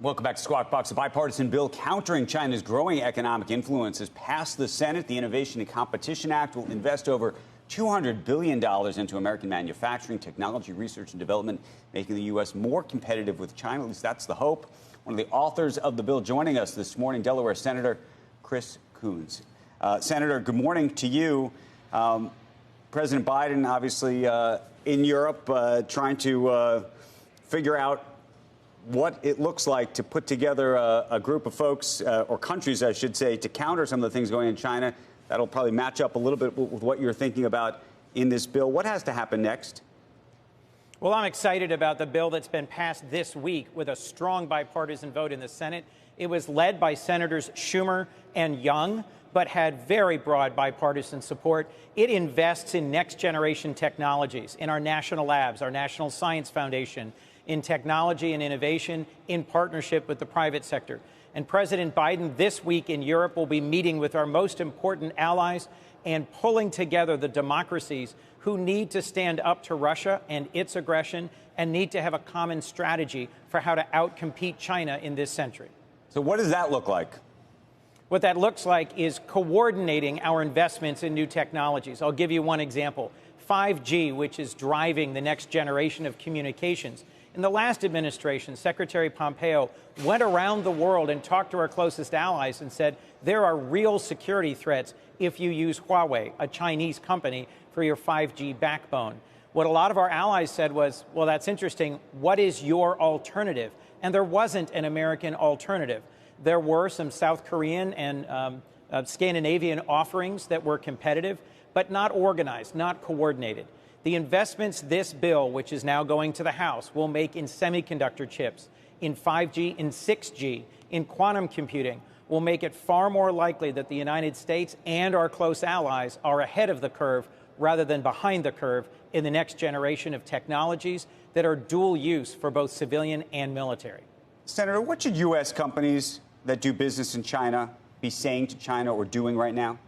Welcome back to Squawk Box. A bipartisan bill countering China's growing economic influence has passed the Senate. The Innovation and Competition Act will invest over $200 billion into American manufacturing, technology, research and development, making the U.S. more competitive with China. At least that's the hope. One of the authors of the bill joining us this morning, Delaware Senator Chris Coons. Senator, good morning to you. President Biden, obviously, in Europe, trying to figure out what it looks like to put together a group of folks, or countries, I should say, to counter some of the things going on in China. That'll probably match up a little bit with what you're thinking about in this bill. What has to happen next? Well, I'm excited about the bill that's been passed this week with a strong bipartisan vote in the Senate. It was led by Senators Schumer and Young, but had very broad bipartisan support. It invests in next-generation technologies, in our national labs, our National Science Foundation, in technology and innovation in partnership with the private sector. And President Biden this week in Europe will be meeting with our most important allies and pulling together the democracies who need to stand up to Russia and its aggression and need to have a common strategy for how to outcompete China in this century. So what does that look like? What that looks like is coordinating our investments in new technologies. I'll give you one example. 5G, which is driving the next generation of communications. In the last administration, Secretary Pompeo went around the world and talked to our closest allies and said, there are real security threats if you use Huawei, a Chinese company, for your 5G backbone. What a lot of our allies said was, well, that's interesting. What is your alternative? And there wasn't an American alternative. There were some South Korean and Scandinavian offerings that were competitive, but not organized, not coordinated. The investments this bill, which is now going to the House, will make in semiconductor chips, in 5G, in 6G, in quantum computing, will make it far more likely that the United States and our close allies are ahead of the curve rather than behind the curve in the next generation of technologies that are dual use for both civilian and military. Senator, what should U.S. companies that do business in China be saying to China or doing right now?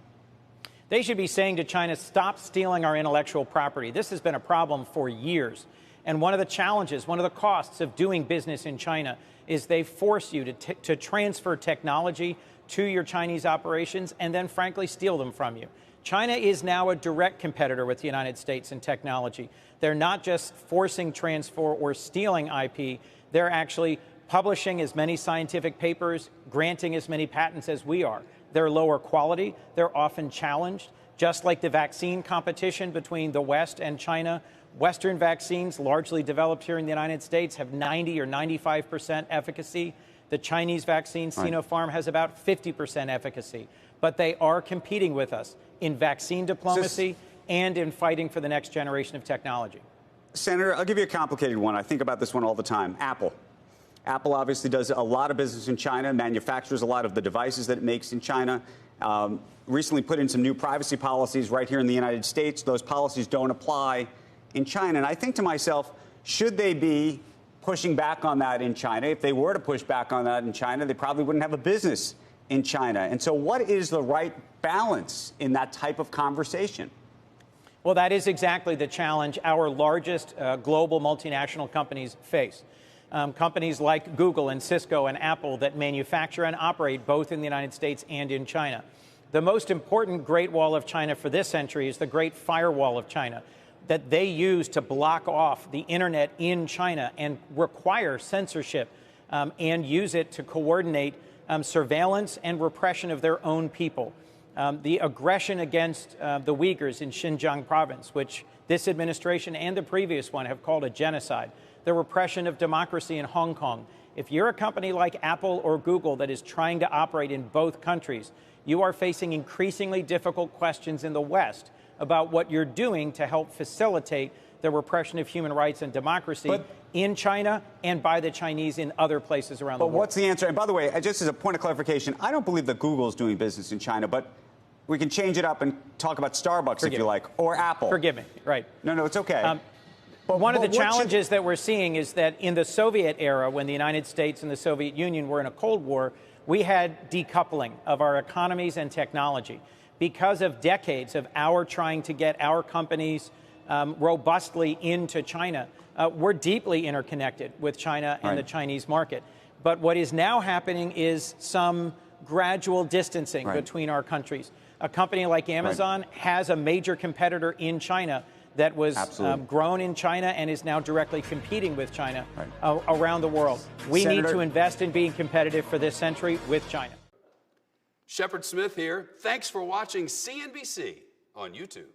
They should be saying to China, stop stealing our intellectual property. This has been a problem for years. And one of the challenges, one of the costs of doing business in China is they force you to transfer technology to your Chinese operations and then, frankly, steal them from you. China is now a direct competitor with the United States in technology. They're not just forcing transfer or stealing IP. They're actually publishing as many scientific papers, granting as many patents as we are. They're lower quality. They're often challenged. Just like the vaccine competition between the West and China, Western vaccines, largely developed here in the United States, have 90 or 95% efficacy. The Chinese vaccine, Sinopharm, has about 50% efficacy. But they are competing with us in vaccine diplomacy and in fighting for the next generation of technology. Senator, I'll give you a complicated one. I think about this one all the time. Apple. Apple obviously does a lot of business in China, manufactures a lot of the devices that it makes in China, recently put in some new privacy policies right here in the United States. Those policies don't apply in China. And I think to myself, should they be pushing back on that in China? If they were to push back on that in China, they probably wouldn't have a business in China. And so what is the right balance in that type of conversation? Well, that is exactly the challenge our largest global multinational companies face. Companies like Google and Cisco and Apple that manufacture and operate both in the United States and in China. The most important Great Wall of China for this century is the Great Firewall of China that they use to block off the internet in China and require censorship and use it to coordinate surveillance and repression of their own people. The aggression against the Uyghurs in Xinjiang province, which this administration and the previous one have called a genocide. The repression of democracy in Hong Kong. If you're a company like Apple or Google that is trying to operate in both countries, you are facing increasingly difficult questions in the West about what you're doing to help facilitate the repression of human rights and democracy in China and by the Chinese in other places around the world. But what's the answer? And by the way, just as a point of clarification, I don't believe that Google is doing business in China, but we can change it up and talk about Starbucks if you like, or Apple. Forgive me. Right. No, it's okay. But one of the challenges that we're seeing is that in the Soviet era, when the United States and the Soviet Union were in a Cold War, we had decoupling of our economies and technology. Because of decades of our trying to get our companies robustly into China, we're deeply interconnected with China and the Chinese market. But what is now happening is some gradual distancing between our countries. A company like Amazon has a major competitor in China that was grown in China and is now directly competing with China around the world. We need to invest in being competitive for this century with China. Shepard Smith here. Thanks for watching CNBC on YouTube.